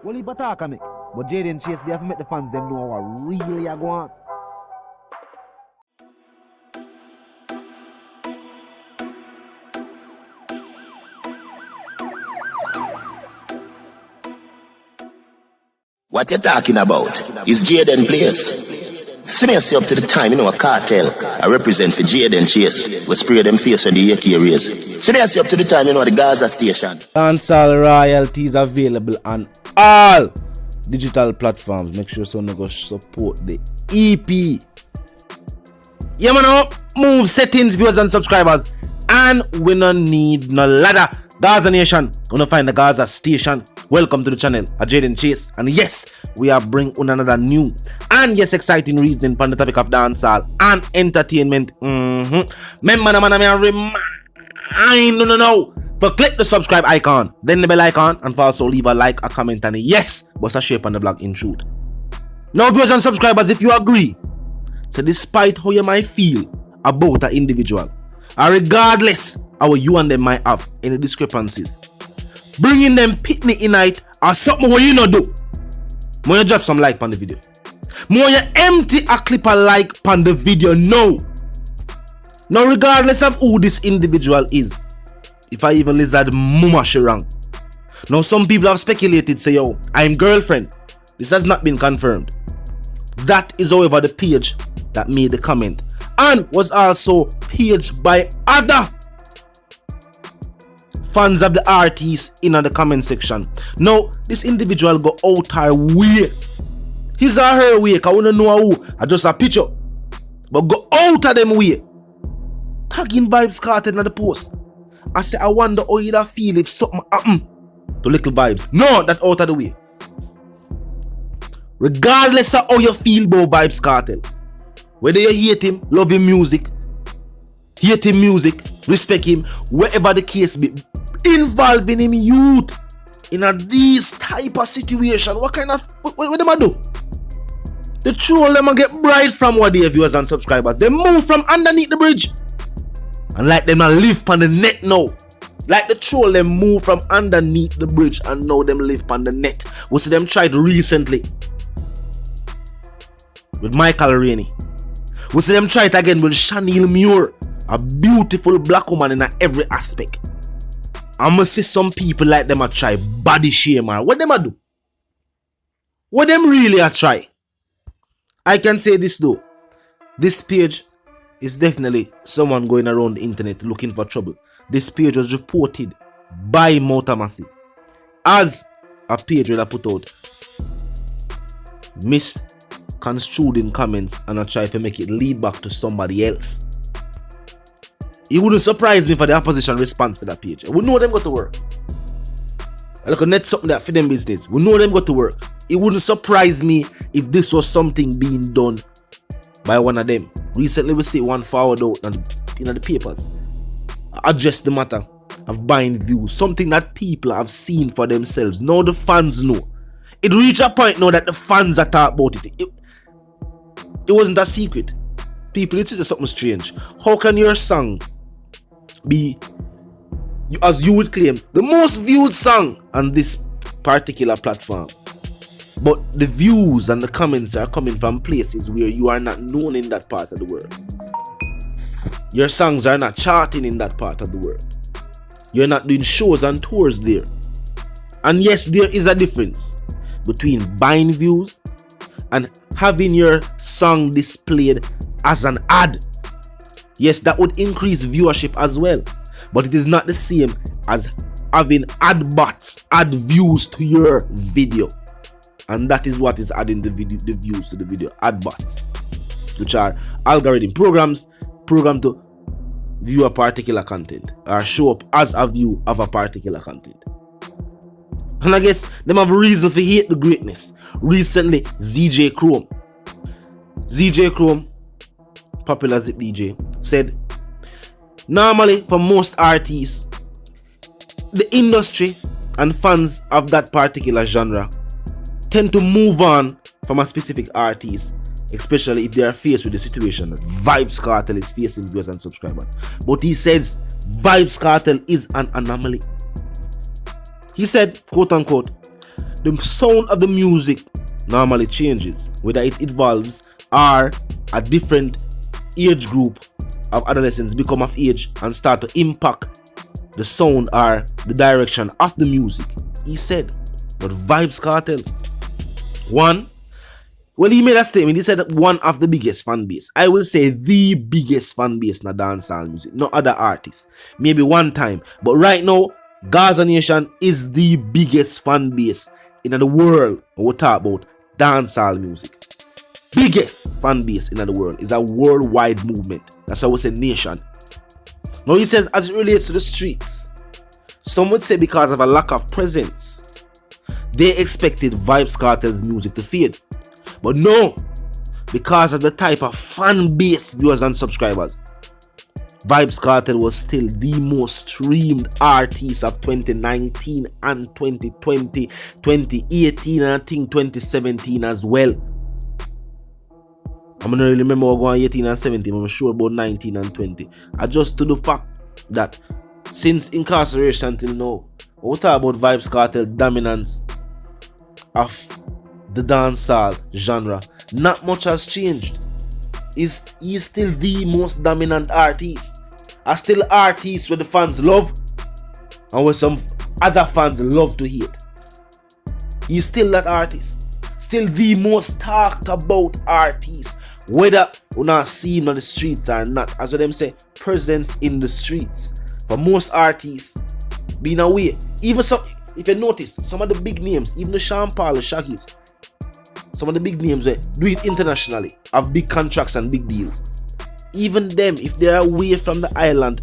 Well, he attack me. But Jayden Chase, they have to make the fans them know what really are going on. What you talking about is Jayden place. See me up to the time, a cartel. I represent for Jayden Chase. We spray them face on the AK rays. See me up to the time, the Gaza station. Dancehall royalties available on all digital platforms. Make sure so no go support the EP. Yeah, man, move settings, viewers and subscribers. And we no need no ladder. Gaza Nation, gonna find the Gaza station. Welcome to the channel, Jayden Chase. And yes, we are bringing another new and yes, exciting reason on the topic of dancehall and entertainment. Remember, no. But click the subscribe icon, then the bell icon, and also leave a like, a comment, and a yes, but a shape on the blog in truth. Now, viewers and subscribers, if you agree, so despite how you might feel about an individual, or regardless how you and them might have any discrepancies, bringing them picnic in night or something what you not do, more you drop some like on the video, more you empty a clip of like on the video now. Now regardless of who this individual is, if I even lizard mama she wrong. Now some people have speculated, say yo, I'm girlfriend. This has not been confirmed. That is however the page that made the comment and was also paged by other fans of the artist in the comment section. Now, this individual go out her way. His or her way, I wanna know who. I just a picture. But go out of them way. Tagging Vybz Kartel in the post. I say, I wonder how you'd feel if something happen to little Vybz. No, that out of the way. Regardless of how you feel about Vybz Kartel, whether you hate him, love him music, hate him music, respect him, wherever the case be, involving him youth in this type of situation, what them a do? The troll them a get bright from what they viewers and subscribers. They move from underneath the bridge. And like them a live on the net now. Like the troll them move from underneath the bridge and now them live on the net. We see them tried recently with Michael Rainey. We see them try it again with Shaneil Muir, a beautiful black woman in every aspect. I'ma see some people like them a try body shame her. What them a do? What them really a try? I can say this though. This page is definitely someone going around the internet looking for trouble. This page was reported by Motamasi as a page where I put out misconstrued in comments and I try to make it lead back to somebody else. It wouldn't surprise me for the opposition response to that page. We know them go to work. I look at net something that for them business. We know them go to work. It wouldn't surprise me if this was something being done by one of them. Recently we see one forward out in the papers address the matter of buying views. Something that people have seen for themselves. Now the fans know. It reached a point now that the fans are talking about it. It wasn't a secret. People, it is something strange. How can your song be, as you would claim, the most viewed song on this particular platform, but the views and the comments are coming from places where you are not known in that part of the world? Your songs are not charting in that part of the world. You're not doing shows and tours there. And yes, there is a difference between buying views and having your song displayed as an ad. Yes, that would increase viewership as well, but it is not the same as having ad bots add views to your video, and that is what is adding the views to the video. Ad bots, which are algorithm programs programmed to view a particular content or show up as a view of a particular content. And I guess them have reason to hate the greatness. Recently, ZJ Chrome, popular Zip DJ, said, normally for most artists, the industry and fans of that particular genre tend to move on from a specific artist, especially if they are faced with the situation that Vybz Kartel is facing, viewers and subscribers. But he says Vybz Kartel is an anomaly. He said, quote unquote, the sound of the music normally changes, whether it evolves or a different age group of adolescents become of age and start to impact the sound or the direction of the music. He said, but Vybz Kartel, he made a statement. He said one of the biggest fan base. I will say the biggest fan base in the dancehall music, not other artists. Maybe one time, but right now, Gaza Nation is the biggest fan base in the world. We'll talk about dancehall music. Biggest fan base in the world is a worldwide movement. That's how we say nation. Now he says, as it relates to the streets, some would say because of a lack of presence, they expected Vybz Kartel's music to fade. But no, because of the type of fan base, viewers and subscribers, Vybz Kartel was still the most streamed artist of 2019 and 2020, 2018 and I think 2017 as well. I'm not really remember what going 18 and 17, I'm sure about 19 and 20. Just to the fact that since incarceration till now, we talk about Vybz Kartel dominance of the dancehall genre. Not much has changed. He's still the most dominant artist. Are still artists where the fans love and where some other fans love to hate. He's still that artist. Still the most talked about artist. Whether we not see him on the streets or not. As what them say, presence in the streets. For most artists, being away. Even some, if you notice, some of the big names, even the Sean Paul, the Shaggies, some of the big names do it internationally, have big contracts and big deals. Even them, if they're away from the island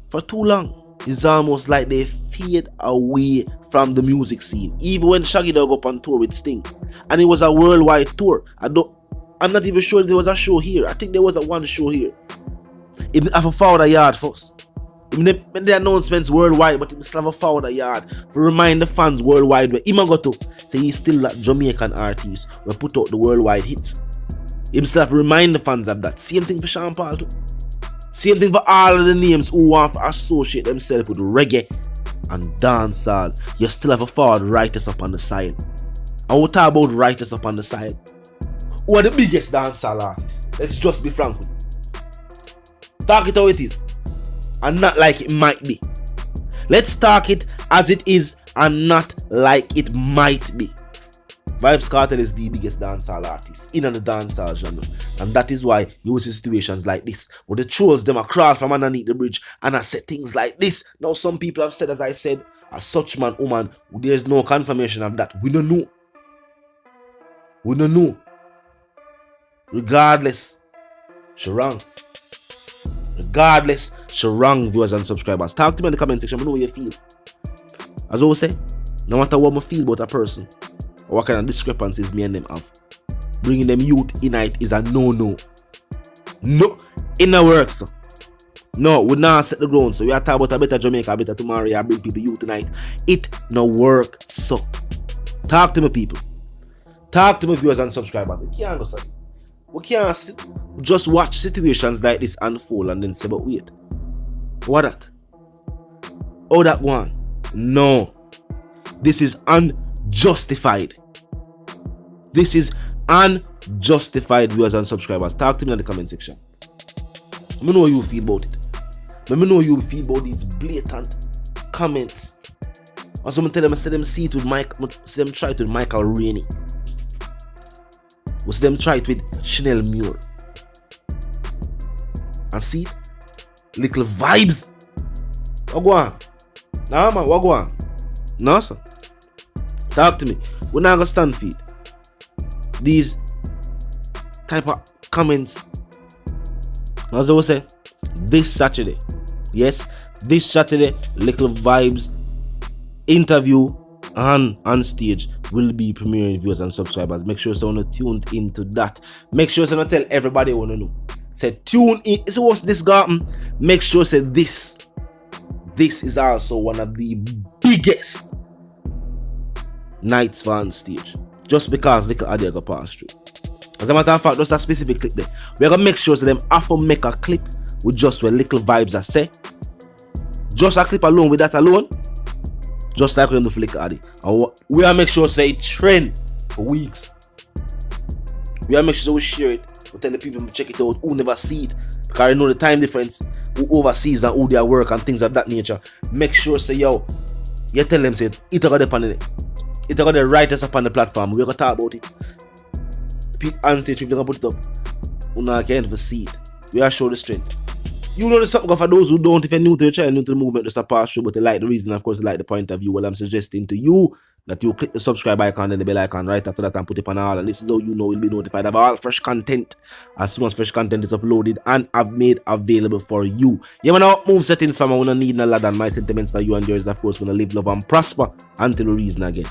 for too long, it's almost like they fade away from the music scene. Even when Shaggy dug up on tour with Sting, and it was a worldwide tour. I'm not even sure if there was a show here. I think there was one show here. It have a forward yard first. The announcements worldwide, but he still have a forward yard to remind the fans worldwide where he got to say he's still that Jamaican artist who put out the worldwide hits. He still have to remind the fans of that. Same thing for Sean Paul too. Same thing for all of the names who want to associate themselves with reggae and dancehall. You still have a forward writers up on the side. And we'll talk about writers up on the side. Who are the biggest dancehall artists? Let's just be frank with you. Talk it how it is. And not like it might be. Let's talk it as it is and not like it might be. Vybz Kartel is the biggest dancehall artist in the dancehall genre. And that is why you see situations like this. Where the trolls them a crawl from underneath the bridge and I say things like this. Now some people have said, as I said, as such man, woman, there is no confirmation of that. We don't know. We don't know. Regardless, she wrong. Regardless, she wrong, viewers and subscribers. Talk to me in the comment section. I know how you feel. As I always say, no matter what I feel about a person or what kind of discrepancies me and them have, bringing them youth in it is a no-no. No, it no works. No, we not set the ground. So we are talking about a better Jamaica, a better tomorrow. I bring people youth tonight. It no work. So talk to me, people. Talk to me, viewers and subscribers. We can't go, sir. We can't just watch situations like this unfold and then say, but wait, what that? Oh, that one? No. This is unjustified. This is unjustified, viewers and subscribers. Talk to me in the comment section. Let me know how you feel about it. Let me know how you feel about these blatant comments. Also, I'm tell them, see it with see them try it with Michael Rainey. Was them try it with Shaneil Muir. And see it? Little vibes. What go on? Nah man, what go on? No sir. Talk to me. We're not gonna stand for it. These type of comments. As I was say, this Saturday. Yes, this Saturday, Little Vybz interview on stage will be premiering, viewers and subscribers. Make sure someone tuned into that. Make sure someone tell everybody you want to know. Say tune in. So what's this gotten? Make sure say this is also one of the biggest nights for on stage. Just because Little Adi go pass through. As a matter of fact, just a specific clip there. We're gonna make sure so them have to make a clip with just where Little Vybz are say. Just a clip alone with that alone. Just like when them do flick Addy. And we are make sure say it trend for weeks. We are make sure we share it. We tell the people to check it out who never see it. Because you know the time difference, who oversees and who their work and things of that nature. Make sure say yo, you tell them say it got the panel. It got the writers up on the platform. We're gonna talk about it. People gonna put it up. We not can't even see it. We are show the strength. You know the something for those who don't, if you're new to the channel, new to the movement, just a pass through, but they like the reason, of course, they like the point of view. Well, I'm suggesting to you that you click the subscribe icon and the bell icon right after that and put it on all. And this is how you know you'll be notified of all fresh content as soon as fresh content is uploaded and I've made available for you. You wanna move settings from I wanna need no lad and my sentiments for you and yours, of course, wanna live, love and prosper until we reason again.